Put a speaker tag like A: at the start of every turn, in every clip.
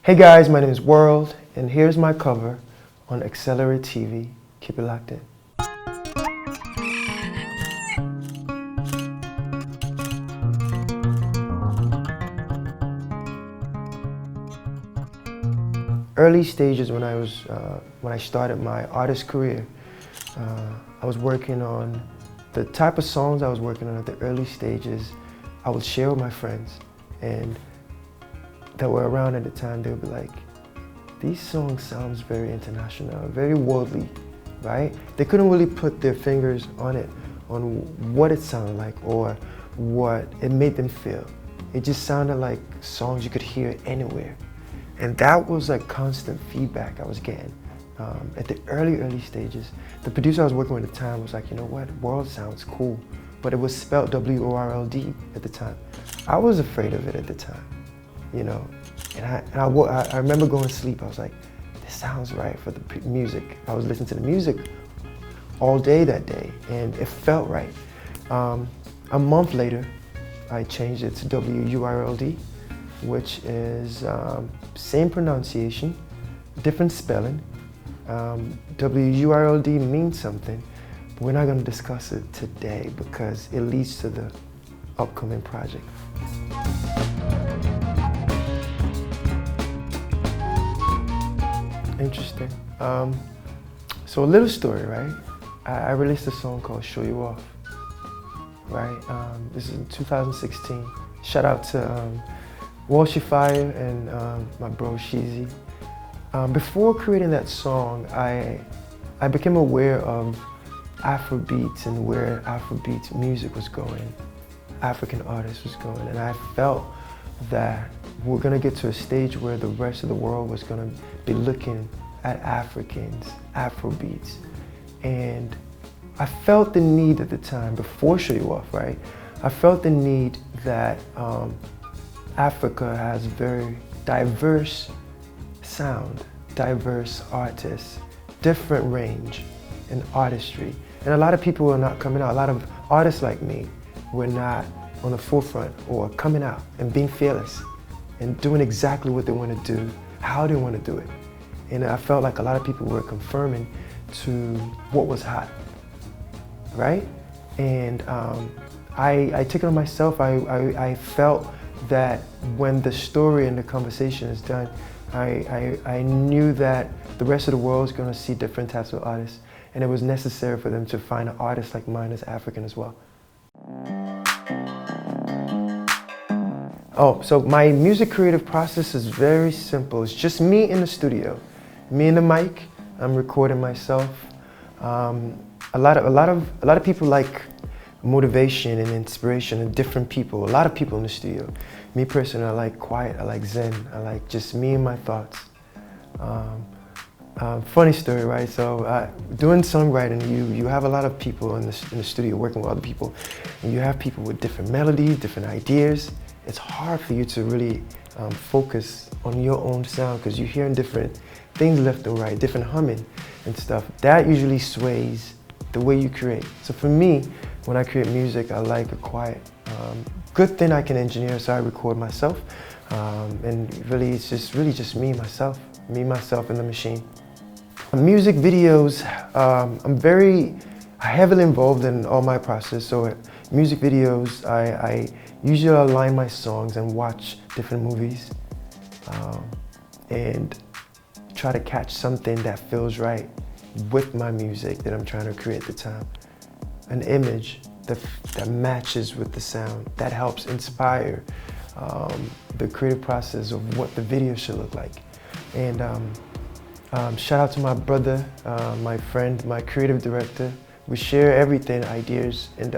A: Hey guys, my name is WurlD, and here's my cover on Accelerate TV. Keep it locked in. Early stages when I started my artist career, I was working on the type of songs I was working on at the early stages. I would share with my friends, and that were around at the time. They would be like, these songs sounds very international, very worldly, right? They couldn't really put their fingers on it, on what it sounded like or what it made them feel. It just sounded like songs you could hear anywhere. And that was like constant feedback I was getting at the early stages. The producer I was working with at the time was like, you know what, WurlD sounds cool, but it was spelled WurlD at the time. I was afraid of it at the time, you know, and I remember going to sleep. I was like, this sounds right for the music. I was listening to the music all day that day, and it felt right. A month later, I changed it to WurlD, which is same pronunciation, different spelling. WurlD means something, but we're not going to discuss it today because it leads to the upcoming project. Interesting. So a little story, right? I released a song called Show You Off, right? This is in 2016. Shout out to Walshify and my bro Sheezy. Before creating that song, I became aware of Afrobeats and where Afrobeats music was going, African artists was going, and I felt that we're gonna get to a stage where the rest of the world was gonna be looking at Africans, Afrobeats. And I felt the need at the time, before Show You Off, right? I felt the need that Africa has very diverse sound, diverse artists, different range in artistry. And a lot of people are not coming out. A lot of artists like me were not on the forefront or coming out and being fearless and doing exactly what they want to do, how they want to do it. And I felt like a lot of people were conforming to what was hot, right? And I took it on myself. I felt that when the story and the conversation is done, I knew that the rest of the world is going to see different types of artists, and it was necessary for them to find an artist like mine as African as well. Oh, so my music creative process is very simple. It's just me in the studio, me and the mic. I'm recording myself. A lot of people like motivation and inspiration and different people. A lot of people in the studio. Me personally, I like quiet. I like zen. I like just me and my thoughts. Funny story, right? So doing songwriting, you have a lot of people in the studio working with other people, and you have people with different melodies, different ideas. It's hard for you to really focus on your own sound because you're hearing different things left and right, different humming and stuff. That usually sways the way you create. So for me, when I create music, I like a quiet, good thing I can engineer, so I record myself. And really, it's really just me, myself and the machine. Music videos, I'm very heavily involved in all my process. So music videos, I usually align my songs and watch different movies and try to catch something that feels right with my music that I'm trying to create at the time. An image that matches with the sound, that helps inspire the creative process of what the video should look like. And shout out to my brother, my friend, my creative director. We share everything, ideas, and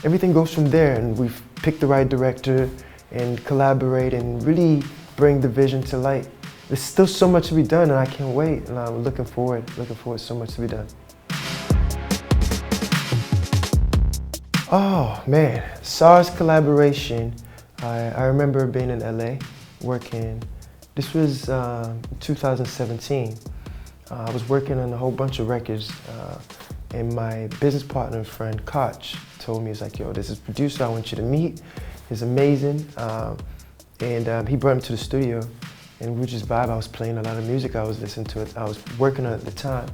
A: everything goes from there, and we pick the right director and collaborate and really bring the vision to light. There's still so much to be done, and I can't wait, and I'm looking forward so much to be done. Oh man, SARS collaboration. I remember being in LA working. This was 2017. I was working on a whole bunch of records, and my business partner and friend, Catchy, told me, he's like, yo, this is a producer I want you to meet. He's amazing. And he brought him to the studio, and we just vibe. I was playing a lot of music I was listening to. I was working on it at the time,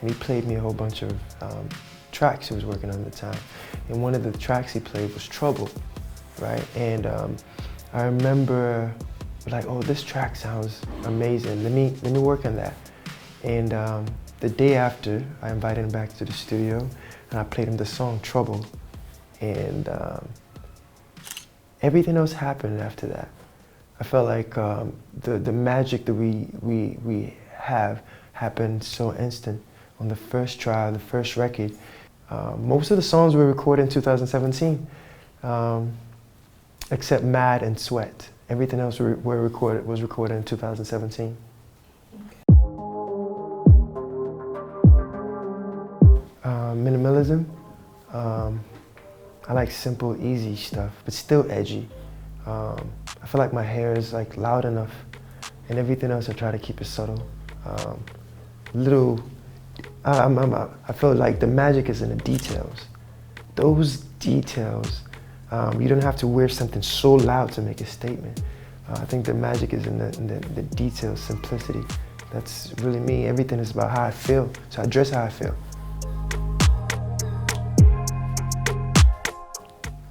A: and he played me a whole bunch of tracks he was working on at the time. And one of the tracks he played was Trouble, right? And I remember like, oh, this track sounds amazing. Let me work on that. And the day after, I invited him back to the studio, and I played him the song Trouble. And everything else happened after that. I felt like the magic that we have happened so instant on the first try, the first record. Most of the songs were recorded in 2017, except Mad and Sweat. Everything else was recorded in 2017. Minimalism. I like simple, easy stuff, but still edgy. I feel like my hair is like loud enough, and everything else I try to keep it subtle. I feel like the magic is in the details. Those details, you don't have to wear something so loud to make a statement. I think the magic is in the details, simplicity. That's really me. Everything is about how I feel, so I dress how I feel.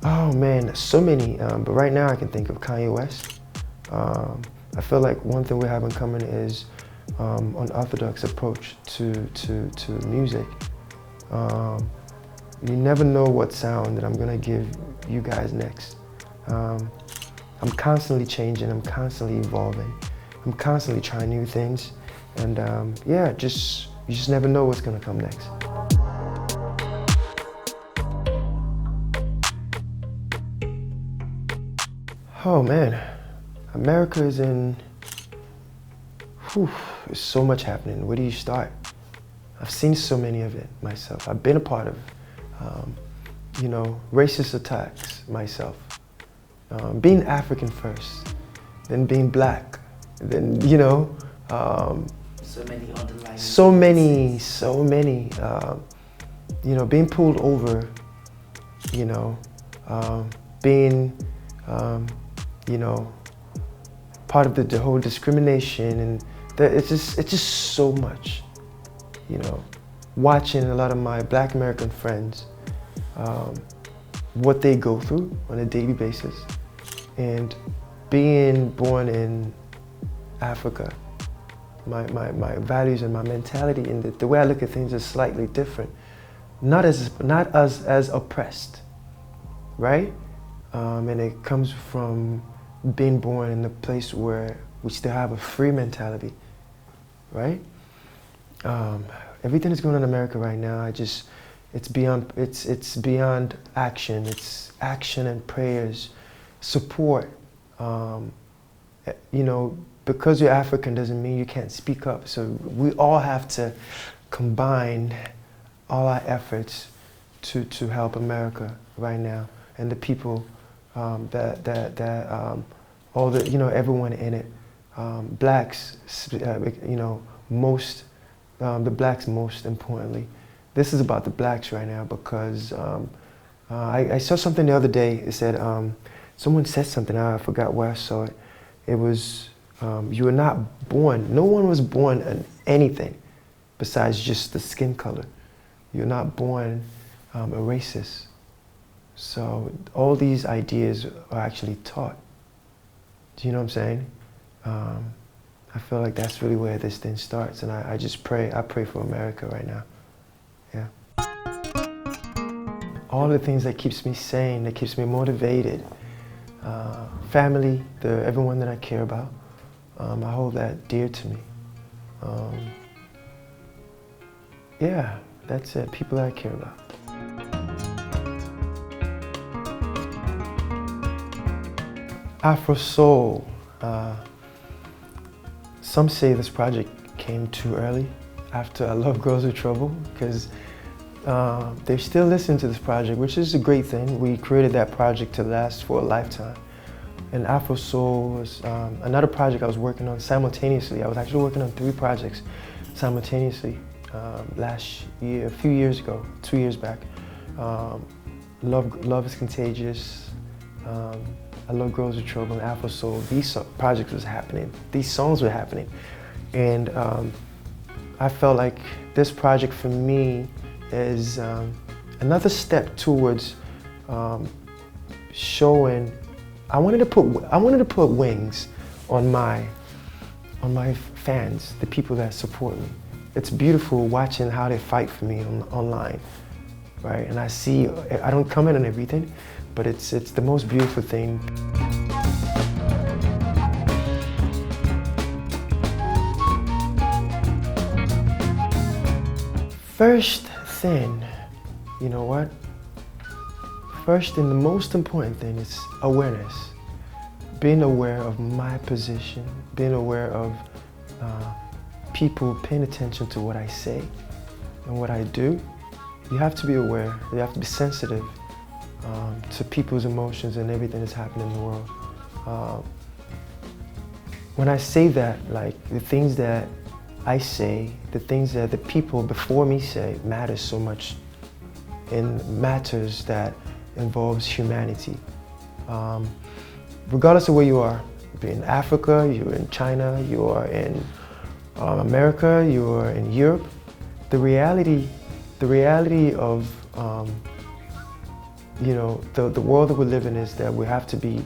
A: Oh man, so many, but right now I can think of Kanye West. I feel like one thing we have in common is unorthodox approach to music. You never know what sound that I'm gonna give you guys next. I'm constantly changing, I'm constantly evolving, I'm constantly trying new things, and yeah, you just never know what's gonna come next. Oh man, America is in, there's so much happening. Where do you start? I've seen so many of it myself. I've been a part of, racist attacks myself. Being African first, then being black, then,
B: so many underlying.
A: So many, being pulled over, being, part of the whole discrimination, and it's just so much, watching a lot of my Black American friends, what they go through on a daily basis, and being born in Africa, my values and my mentality and the way I look at things is slightly different, not as oppressed, right? And it comes from being born in a place where we still have a free mentality, right? Everything that's going on in America right now, it's beyond action. It's action and prayers, support. Because you're African doesn't mean you can't speak up. So we all have to combine all our efforts to help America right now, and the people everyone in it, blacks, the blacks most importantly. This is about the blacks right now because I saw something the other day. It said, someone said something, I forgot where I saw it. It was, you were not born, no one was born in anything besides just the skin color. You're not born a racist. So all these ideas are actually taught. Do you know what I'm saying? I feel like that's really where this thing starts, and I pray for America right now. Yeah. All the things that keeps me sane, that keeps me motivated. Family, everyone that I care about, I hold that dear to me. Yeah, that's it, people that I care about. Afro Soul. Some say this project came too early after I Love Girls with Trouble, because they're still listening to this project, which is a great thing. We created that project to last for a lifetime. And Afro Soul was another project I was working on simultaneously. I was actually working on 3 projects simultaneously last year, a few years ago, 2 years back. Love is Contagious. I Love Girls with Trouble and Afro Soul, these projects was happening, these songs were happening. And I felt like this project for me is another step towards showing, I wanted to put wings on my fans, the people that support me. It's beautiful watching how they fight for me online, right? And I see, I don't comment on everything, but it's the most beautiful thing. First thing, you know what? First and the most important thing is awareness. Being aware of my position, being aware of people paying attention to what I say and what I do. You have to be aware, you have to be sensitive to people's emotions and everything that's happening in the world. When I say that, like the things that I say, the things that the people before me say matters so much in matters that involves humanity. Regardless of where you are, you're in Africa, you're in China, you are in America, you are in Europe, the reality of you know, the world that we live in is that we have to be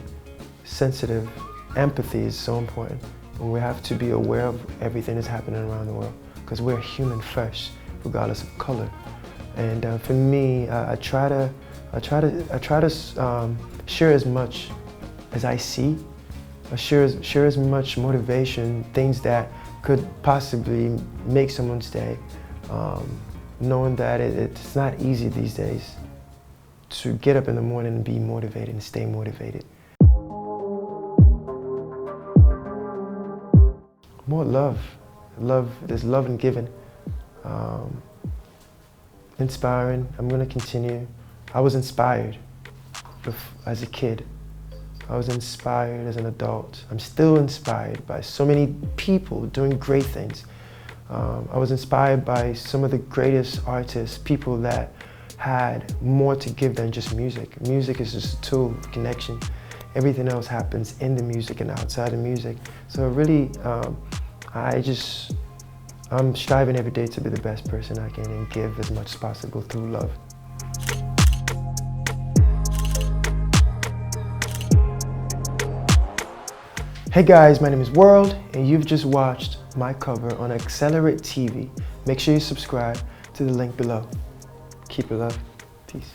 A: sensitive. Empathy is so important, and we have to be aware of everything that's happening around the world, because we're human first, regardless of color. And for me, I try to share as much as I see, share as much motivation, things that could possibly make someone's day, knowing that it's not easy these days to get up in the morning and be motivated and stay motivated. More love. There's love in giving. Inspiring, I'm gonna continue. I was inspired as a kid. I was inspired as an adult. I'm still inspired by so many people doing great things. I was inspired by some of the greatest artists, people that had more to give than just music. Music is just a tool of connection. Everything else happens in the music and outside the music. So really, I'm striving every day to be the best person I can and give as much as possible through love. Hey guys, my name is WurlD, and you've just watched my cover on Accelerate TV. Make sure you subscribe to the link below. Keep it love. Peace.